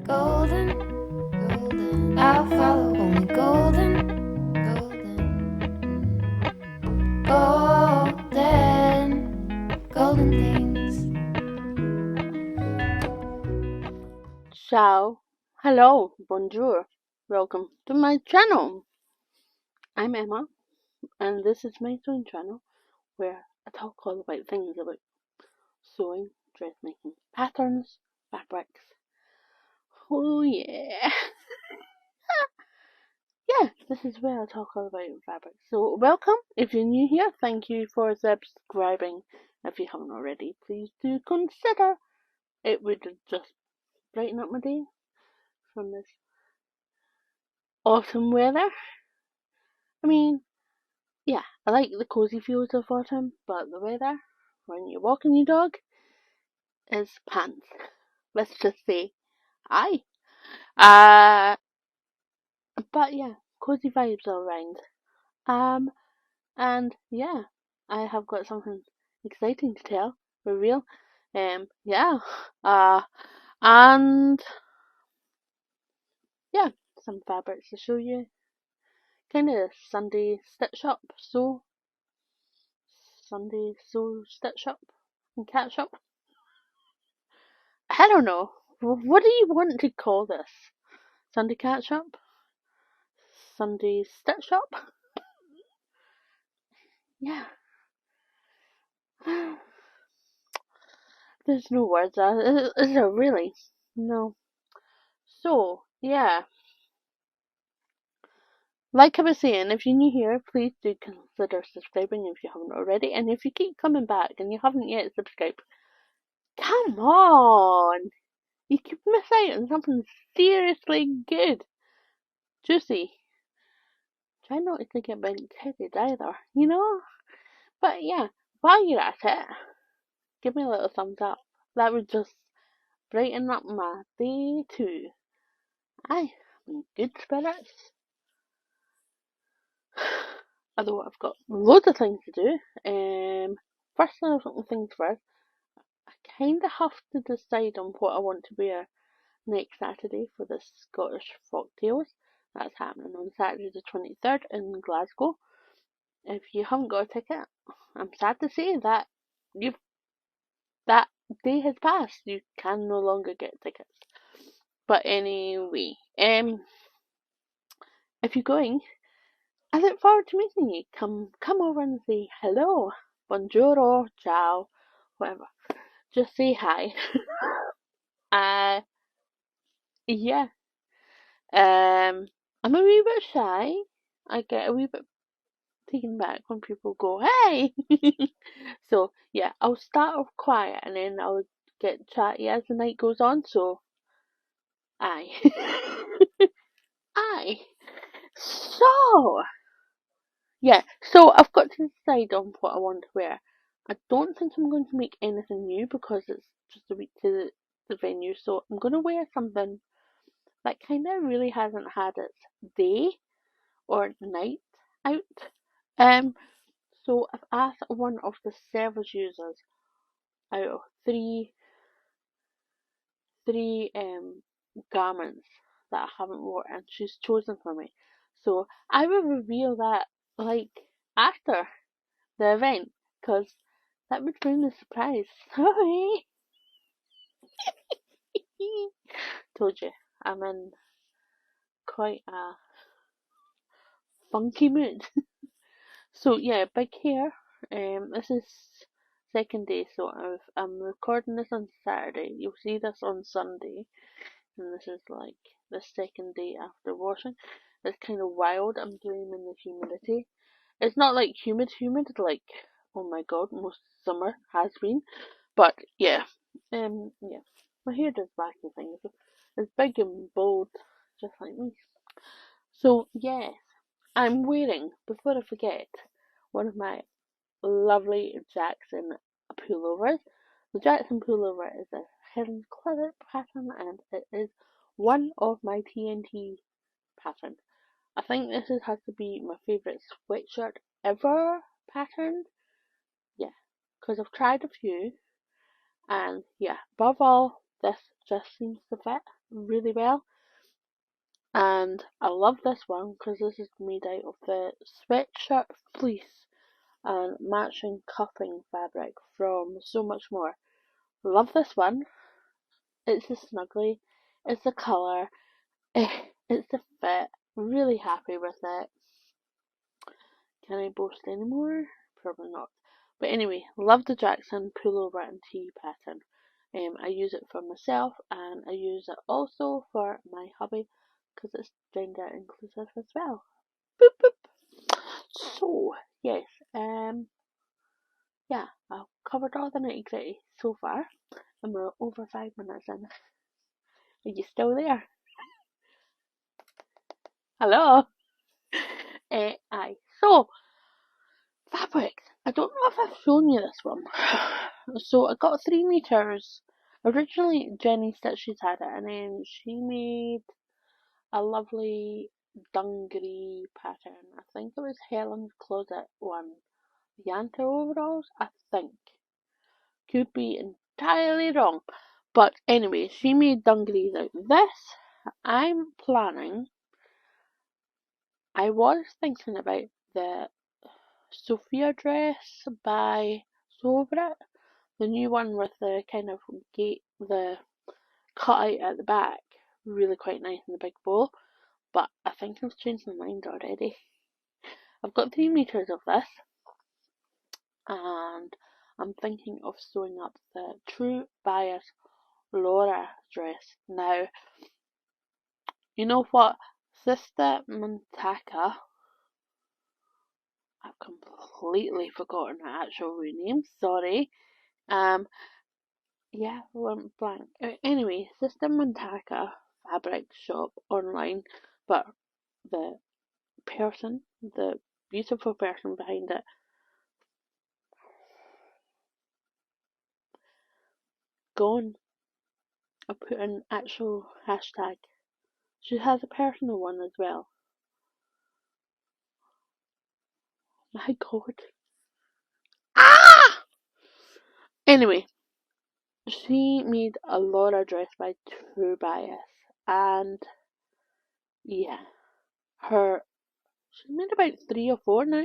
golden, I'll follow only golden, golden things. Ciao, hello, bonjour, welcome to my channel. I'm Emma, and this is my sewing channel where I talk all about things about sewing, dressmaking, patterns, fabrics. Oh yeah. Yeah, this is where I talk all about fabrics. So welcome, if you're new here, thank you for subscribing. If you haven't already, please do consider. It would just brighten up my day from this autumn weather. I mean, yeah, I like the cozy feels of autumn, but the weather, when you're walking your dog, is pants. Let's just say, aye. But yeah, cozy vibes all round. And yeah, I have got something exciting to tell, for real. Yeah. And yeah, some fabrics to show you. Kind of Sunday stitch up, Sunday sew stitch up and catch up. I don't know. What do you want to call this? Sunday catch up? Sunday stitch up? Yeah. There's no words. Is there really? No. So, yeah. Like I was saying, if you're new here, please do consider subscribing if you haven't already. And if you keep coming back and you haven't yet subscribed, come on! You could miss out on something seriously good. Juicy. Try not to get big-headed either, you know? But yeah, while you're at it, give me a little thumbs up. That would just brighten up my day too. Aye, I'm in good spirits. Although I've got loads of things to do. First things first, I kinda have to decide on what I want to wear next Saturday for the Scottish Frocktails. That's happening on Saturday the 23rd in Glasgow. If you haven't got a ticket, I'm sad to say that that day has passed. You can no longer get tickets. But anyway, if you're going, I look forward to meeting you. Come over and say hello, buongiorno, ciao, whatever. Just say hi. Yeah. I'm a wee bit shy. I get a wee bit taken back when people go, hey! So, yeah, I'll start off quiet and then I'll get chatty as the night goes on, so, aye. Aye. So, yeah, so I've got to decide on what I want to wear. I don't think I'm going to make anything new because it's just a week to the venue, so I'm going to wear something that kind of really hasn't had its day or night out. So I've asked one of the service users out of three garments that I haven't worn, and she's chosen for me. So I will reveal that like after the event, because that would ruin the surprise. Sorry. Told you, I'm in quite a funky mood. So yeah, big hair. This is second day, so I'm recording this on Saturday. You'll see this on Sunday, and this is like the second day after washing. It's kind of wild. I'm blaming the humidity. It's not like humid, like oh my god, most summer has been. But yeah, yeah, my hair does wacky things. It's big and bold, just like me. So yes, I'm wearing, before I forget, one of my lovely Jackson pullovers. The Jackson pullover is a hidden closet pattern, and it is one of my TNT patterns. I think this has to be my favourite sweatshirt ever pattern. Yeah, because I've tried a few, and yeah, above all, this just seems to fit really well. And I love this one because this is made out of the sweatshirt fleece and matching cuffing fabric from So Much More. Love this one. It's the snuggly, it's the colour, it's the fit. Really happy with it. Can I boast anymore? Probably not. But anyway, love the Jackson pullover and tee pattern. I use it for myself and I use it also for my hubby because it's gender inclusive as well. Boop boop. So yes, yeah, I've covered all the nitty gritty so far, and we're over 5 minutes in. Are you still there? Hello. Aye. So fabrics. I don't know if I've shown you this one. So I got 3 meters. Originally, Jenny Stiches had it, and then she made a lovely dungaree pattern. I think it was Helen's Closet one. Yanta overalls, I think. Could be entirely wrong. But anyway, she made dungarees out of this. I'm planning, I was thinking about the Sophia dress by Sew It. The new one with the kind of gate, the cutout at the back. Really quite nice in the big bow. But I think I've changed my mind already. I've got 3 meters of this. And I'm thinking of sewing up the True Bias Lora dress. Now, you know what? Sister Mintaka, I've completely forgotten her actual name, sorry. Yeah, went blank. Anyway, Sister Mintaka fabric shop online, but the person, the beautiful person behind it, gone. I put an actual hashtag. She has a personal one as well. My god. Ah! Anyway, she made a Laura dress by True Bias, and yeah, she's made about 3 or 4 now.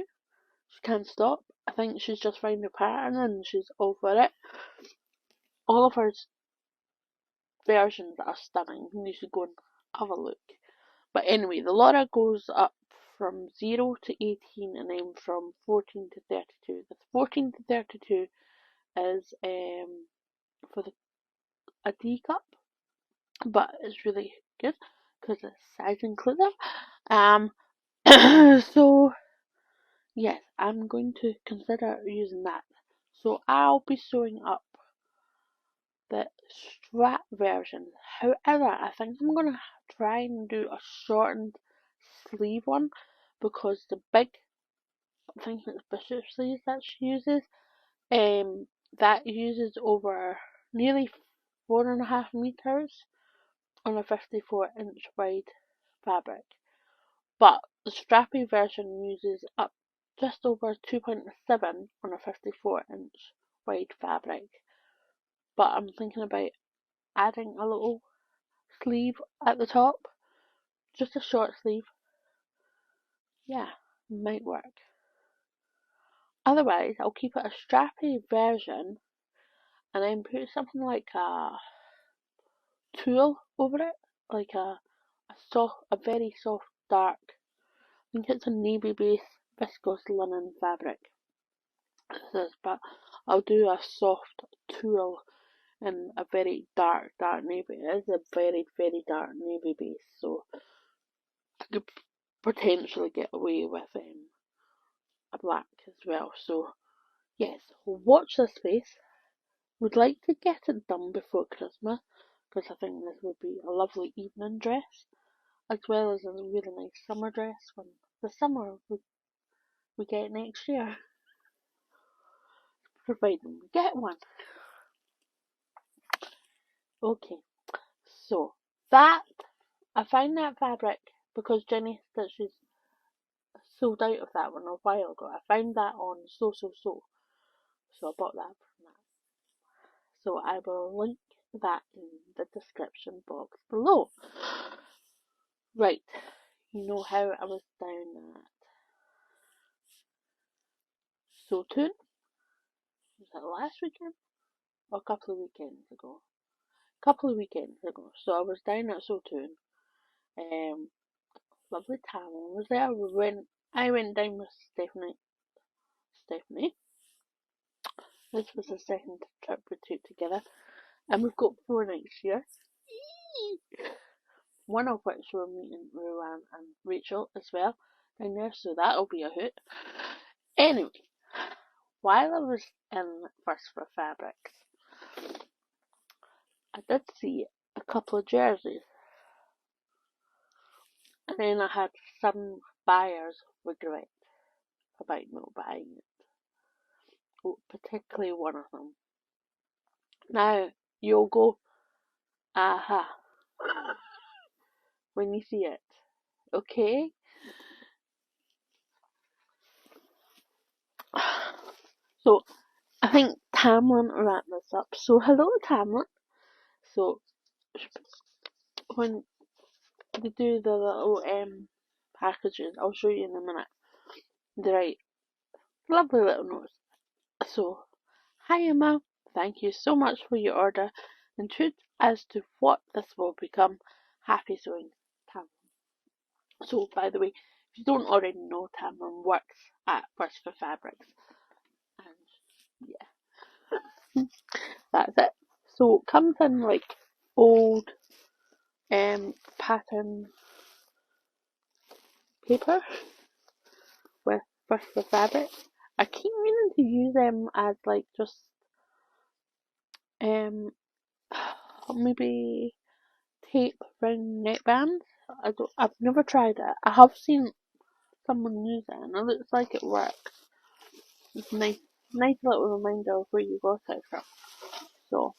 She can't stop. I think she's just found a pattern and she's all for it. All of her versions are stunning. You should go and have a look. But anyway, the Laura goes up from 0 to 18 and then from 14 to 32. The 14 to 32 is for a D cup, but it's really good because it's size inclusive. So yes, I'm going to consider using that. So I'll be sewing up the strap version. However, I think I'm gonna try and do a shortened sleeve one because the big, I think it's bishop sleeves that she uses, that uses over nearly 4.5 meters on a 54-inch wide fabric. But the strappy version uses up just over 2.7 on a 54-inch wide fabric. But I'm thinking about adding a little sleeve at the top, just a short sleeve. Yeah, might work. Otherwise, I'll keep it a strappy version and then put something like a tulle over it, like a very soft dark. I think it's a navy base viscose linen fabric. This is, but I'll do a soft tulle in a very dark navy. It is a very, very dark navy base, so I could potentially get away with a black as well. So yes, watch this space. Would like to get it done before Christmas because I think this would be a lovely evening dress as well as a really nice summer dress when the summer we get next year, providing we get one. Okay, so that I found that fabric because Jenny Stitches sold out of that one a while ago. I found that on so I bought that from that. So I will link that in the description box below. Right, you know how I was down at Sotun? Was it last weekend? Or a couple of weekends ago? So I was down at Sotun. Lovely Tamil was there. I went down with Stephanie. This was the second trip we took together. And we've got 4 next year. One of which we're meeting Ruan and Rachel as well down there, so that'll be a hoot. Anyway, while I was in First for Fabrics, I did see a couple of jerseys, and then I had some buyers regret about not buying it, particularly one of them. Now, you'll go, aha, when you see it, okay? So, I think Tamlin wrapped this up. So, hello Tamlin. So, when they do the little packages, I'll show you in a minute. They write lovely little notes. So, hi Emma, thank you so much for your order and truth as to what this will become. Happy sewing, Tamlin. So, by the way, if you don't already know, Tamlin works at First for Fabrics. And yeah, that's it. So, it comes in like old pattern paper with First for Fabrics. I keep meaning to use them as like just maybe tape round neckbands. I've never tried it. I have seen someone use it and it looks like it works. It's nice little reminder of where you got it from. So,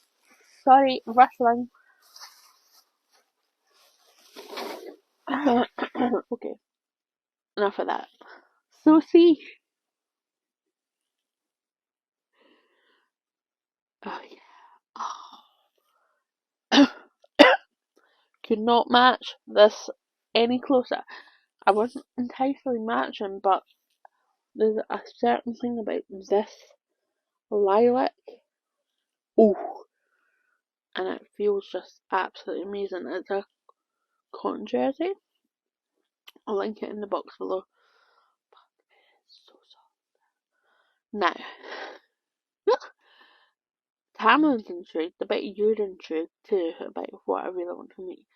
sorry, rustling. Okay, enough of that. So see. Oh yeah. Could not match this any closer. I wasn't entirely matching, but there's a certain thing about this lilac. Oh, and it feels just absolutely amazing. It's a cotton jersey. I'll link it in the box below. But it's so soft. Now, Tamlin's intrigued. I bet you're intrigued too about what I really want to make.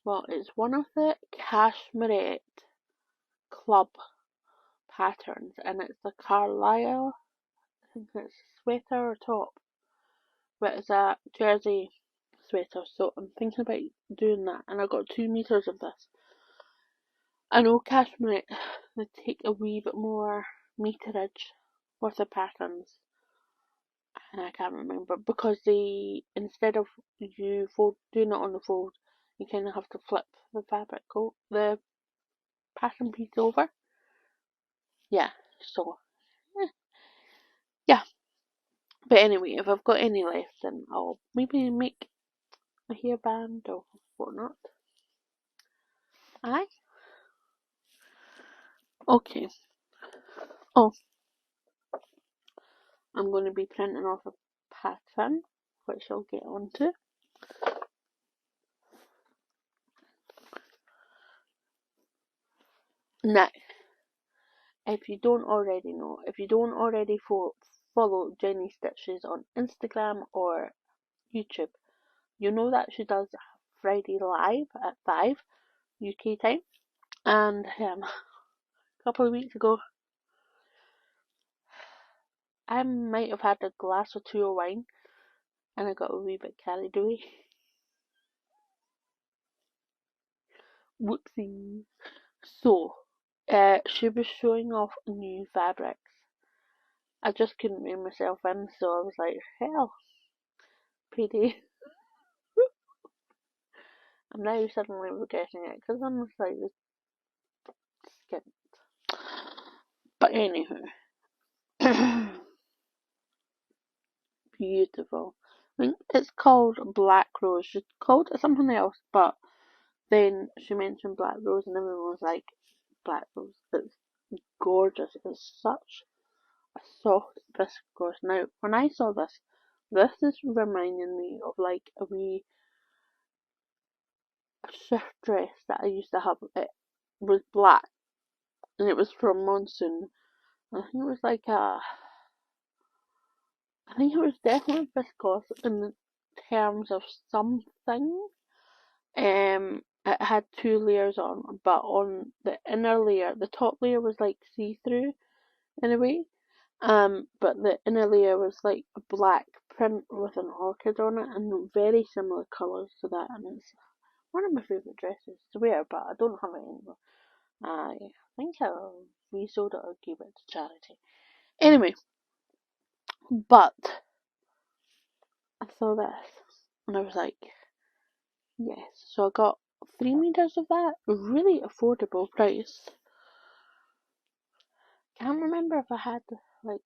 Well, it's one of the Cashmerette club patterns, and it's the Carlyle. I think it's sweater or top, but it's a jersey sweater. So I'm thinking about doing that, and I got 2 meters of this. I know Cashmerette they take a wee bit more meterage with the patterns, and I can't remember because they instead of you doing it on the fold, you kind of have to flip the the pattern piece over. Yeah, so yeah. But anyway, if I've got any left, then I'll maybe make a hairband or whatnot. Aye. Okay. Oh, I'm going to be printing off a pattern, which I'll get onto. Now, if you don't already know, if you don't already follow Jenny Stiches on Instagram or YouTube, you know that she does Friday Live at 5 UK time. And a couple of weeks ago, I might have had a glass or 2 of wine and I got a wee bit carried away. Whoopsie. So, she was showing off new fabrics. I just couldn't rein myself in, so I was like, hell, PD. I'm now suddenly regretting it because I'm like skint. But anywho, beautiful. think it's called Black Rose. She called it something else, but then she mentioned Black Rose, and everyone was like, Black Rose. It's gorgeous. It's such a soft viscose. Now, when I saw this is reminding me of like a wee shift dress that I used to have. It was black, and it was from Monsoon. I think it was like I think it was definitely viscose in terms of something. It had two layers on, but on the inner layer, the top layer was like see-through in a way. But the inner layer was like a black print with an orchid on it, and very similar colours to that. And it's one of my favourite dresses to wear, but I don't have it anymore. I think I resold it or gave it to charity. Anyway, but I saw this and I was like, yes. So I got 3 meters of that, a really affordable price. Can't remember if I had like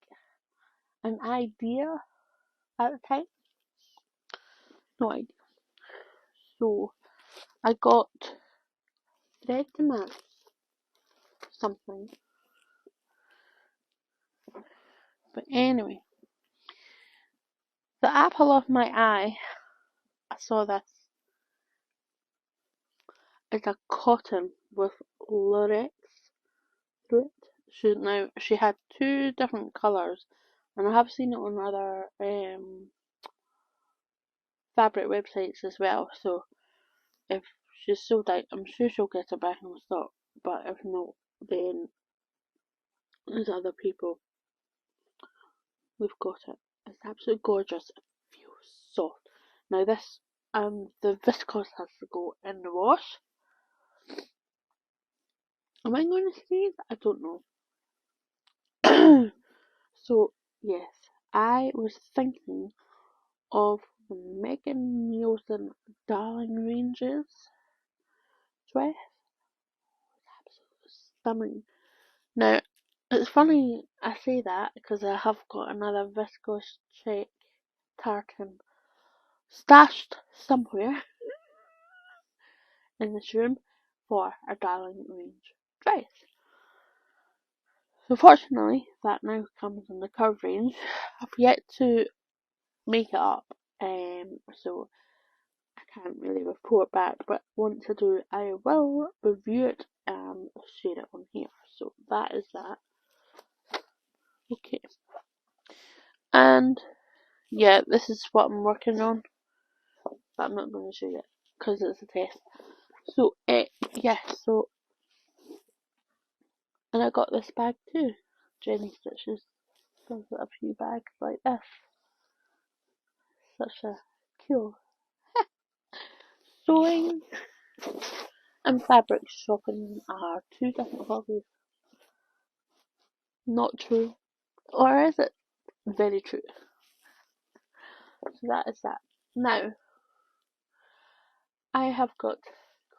an idea at the time. No idea. So I got thread to match something. But anyway, the apple of my eye, I saw this. It's a cotton with lurex through it. She had 2 different colours, and I have seen it on other fabric websites as well. So if she's sold out, I'm sure she'll get it back in stock. But if not, then there's other people who've got it. It's absolutely gorgeous. It feels soft. Now this, the viscose has to go in the wash. Am I going to sneeze? I don't know. So yes, I was thinking of the Megan Nielsen Darling Ranges dress. Absolutely stunning. Now, it's funny I say that because I have got another viscose check tartan stashed somewhere in this room for a Darling range dress. So fortunately, that now comes in the curve range. I've yet to make it up, so I can't really report back, but once I do, I will review it and share it on here. So that is that. Okay. And yeah, this is what I'm working on, but I'm not going to show you it because it's a test. So, yeah, so, and I got this bag too. Jenny Stitches does a few bags like this. Such a cool sewing and fabric shopping are 2 different hobbies. Not true. Or is it? Very true. So that is that. Now, I have got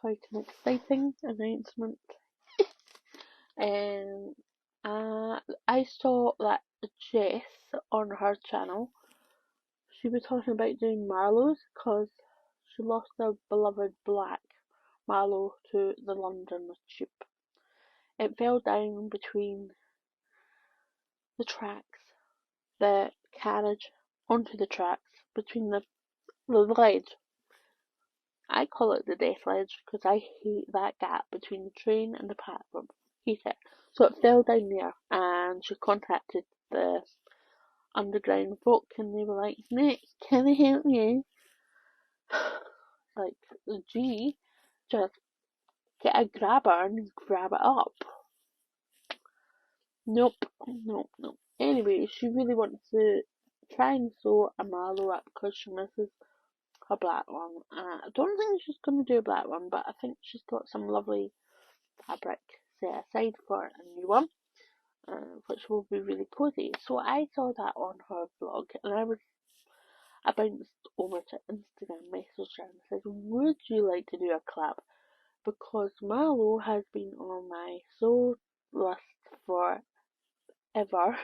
quite an exciting announcement. Um, I saw that Jess on her channel, she was talking about doing Marlos because she lost her beloved black Marlo to the London tube. It fell down between the tracks, the carriage onto the tracks, between the ledge. I call it the death ledge because I hate that gap between the train and the platform. Hate it. So it fell down there, and she contacted the underground folk, and they were like, Nick, can I help you? Like, gee, just get a grabber and grab it up. Nope, nope, nope. Anyway, she really wants to try and sew a Marlo up because she misses her black one. I don't think she's going to do a black one, but I think she's got some lovely fabric set aside for a new one, which will be really cozy. So I saw that on her vlog, and I bounced over to Instagram, messaged her and said, would you like to do a collab? Because Marlo has been on my sew list for ever,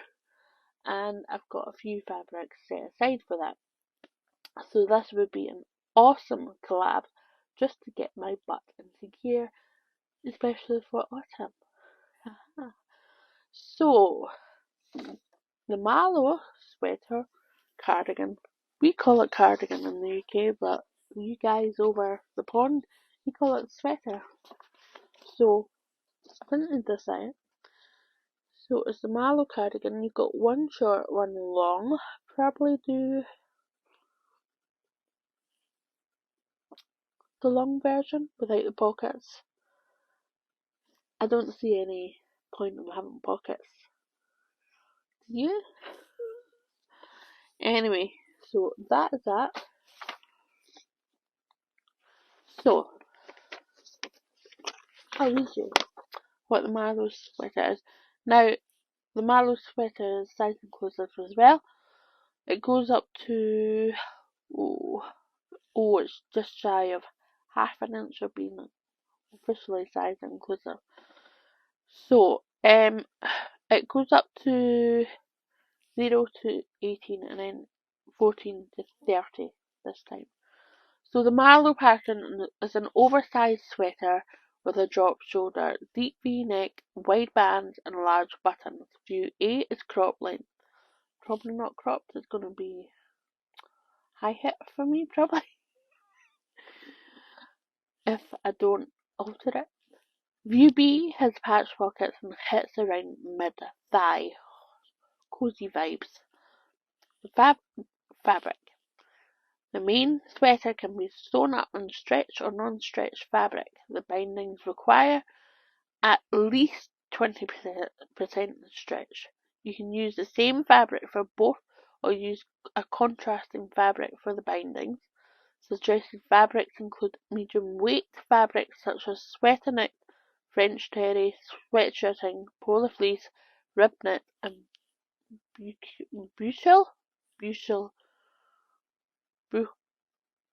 and I've got a few fabrics set aside for that. So this would be an awesome collab just to get my butt into gear, especially for autumn. So, the Marlo Sweater Cardigan. We call it cardigan in the UK, but you guys over the pond, you call it sweater. So, I printed this out. So, it's the Marlo cardigan. You've got one short, one long. Probably do the long version without the pockets. I don't see any point in having pockets. Do you? Anyway, so that is that. So, I'll read you what the Marlo sweater is. Now, the Marlo sweater is size inclusive as well. It goes up to, it's just shy of half an inch of being officially size inclusive. So, it goes up to 0 to 18 and then 14 to 30 this time. So the Marlo pattern is an oversized sweater with a drop shoulder, deep V-neck, wide bands and large buttons. View A is crop length. Probably not cropped, it's going to be high hip for me probably, if I don't alter it. View B has patch pockets and hits around mid-thigh. Cozy vibes. Fabric. The main sweater can be sewn up in stretch or non-stretch fabric. The bindings require at least 20% stretch. You can use the same fabric for both or use a contrasting fabric for the bindings. Suggested fabrics include medium weight fabrics such as sweater knit, French terry, sweatshirting, polar fleece, rib knit, and bushel, bushel,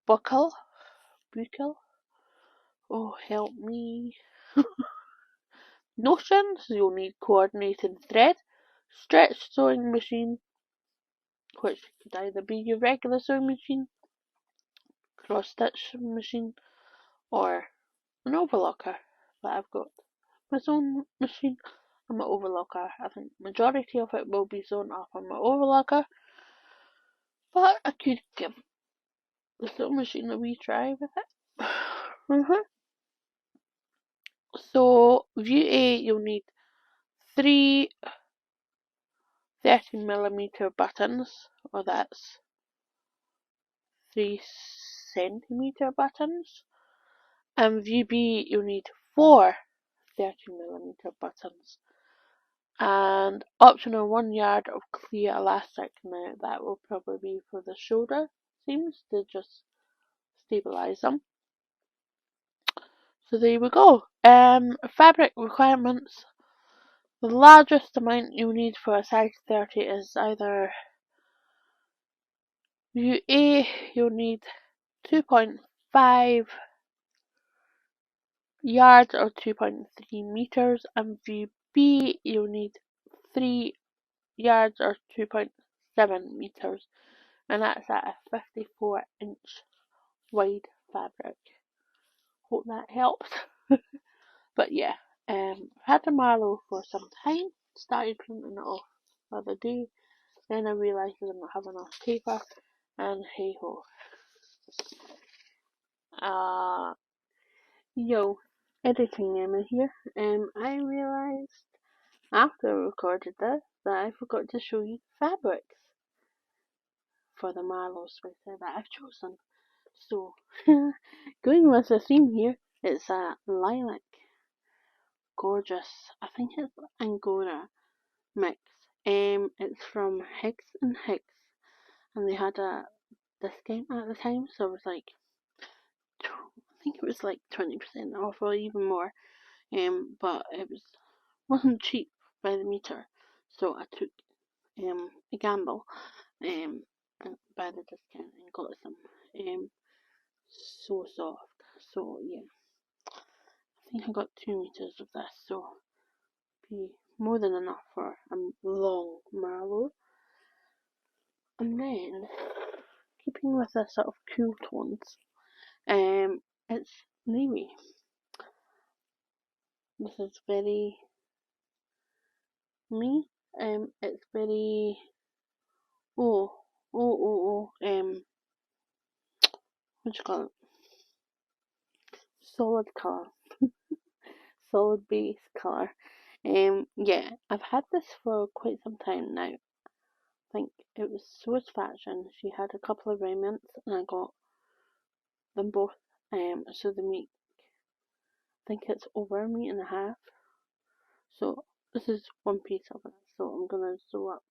buckle, buckle. Oh, help me. Notions, you'll need coordinating thread, stretch sewing machine, which could either be your regular sewing machine, cross stitch machine, or an overlocker. But I've got my sewing machine and my overlocker. I think majority of it will be sewn up on my overlocker, but I could give the sewing machine a wee try with it. So, view A, you'll need 3 30mm buttons, or that's 3cm buttons. And view B, you'll need 4 30mm buttons. And optional 1 yard of clear elastic. Now, that will probably be for the shoulder seams to just stabilize them. So there we go. Fabric requirements. The largest amount you'll need for a size 30 is either view A, you'll need 2.5 yards or 2.3 meters, and view B, you'll need 3 yards or 2.7 meters, and that's at a 54-inch wide fabric. Hope that helps. But yeah, I've had the Marlo for some time, started printing it off the other day, then I realised I didn't have enough paper, and hey ho. Yo, editing Emma here. I realised after I recorded this that I forgot to show you fabrics for the Marlo sweater that I've chosen. So, going with the theme here, it's a lilac, gorgeous, I think it's Angora mix. It's from Higgs and Higgs, and they had a discount at the time, so it was like, I think it was like 20% off or even more. But it wasn't cheap by the meter, so I took a gamble by the discount and got some so soft. So yeah, I think I got 2 meters of this, so be more than enough for a long Marlo. And then keeping with the sort of cool tones. It's navy. This is very me. It's very what do you call it? Solid colour, solid base colour. Yeah, I've had this for quite some time now. I think it was Swiss Fashion. She had a couple of remnants, and I got them both. So they make, I think it's over a metre and a half. So this is one piece of it. So I'm gonna sew up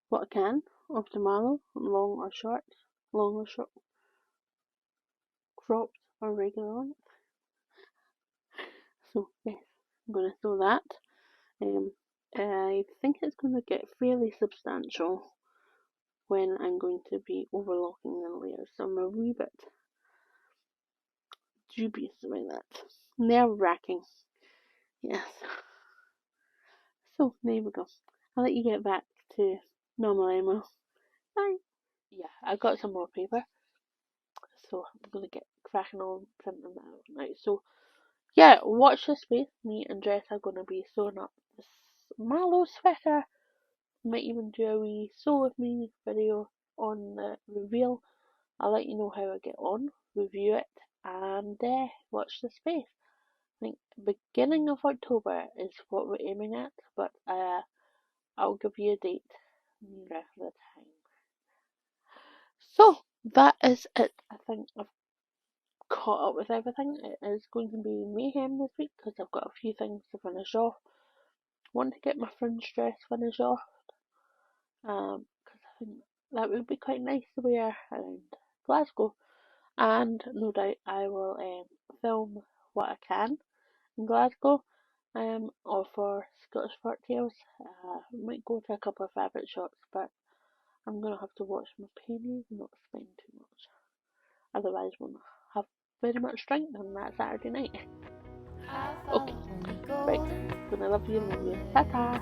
what I can of the Marlo, long or short, cropped or regular length. So yes, I'm gonna sew that. I think it's gonna get fairly substantial when I'm going to be overlocking the layers. So I'm a wee bit dubious about that. Nerve-wracking. Yes. So there we go. I'll let you get back to normal Emma. Bye. Yeah, I got some more paper, so I'm gonna get cracking on printing that out now. So yeah, watch this space. Me and Jess are gonna be sewing up this Marlo sweater. Might even do a wee sew with me video on the reveal. I'll let you know how I get on, review it, and watch the space. I think beginning of October is what we're aiming at, but I'll give you a date nearer the time. So that is it. I think I've caught up with everything. It is going to be mayhem this week because I've got a few things to finish off. Want to get my fringe dress finished off, because I think that would be quite nice to wear around Glasgow. And no doubt I will film what I can in Glasgow, or for Scottish Frocktails. Might go to a couple of fabric shops, but I'm gonna have to watch my pennies and not spend too much. Otherwise, won't have very much strength on that Saturday night. Okay, right. Gonna love you and love you. Ta ta.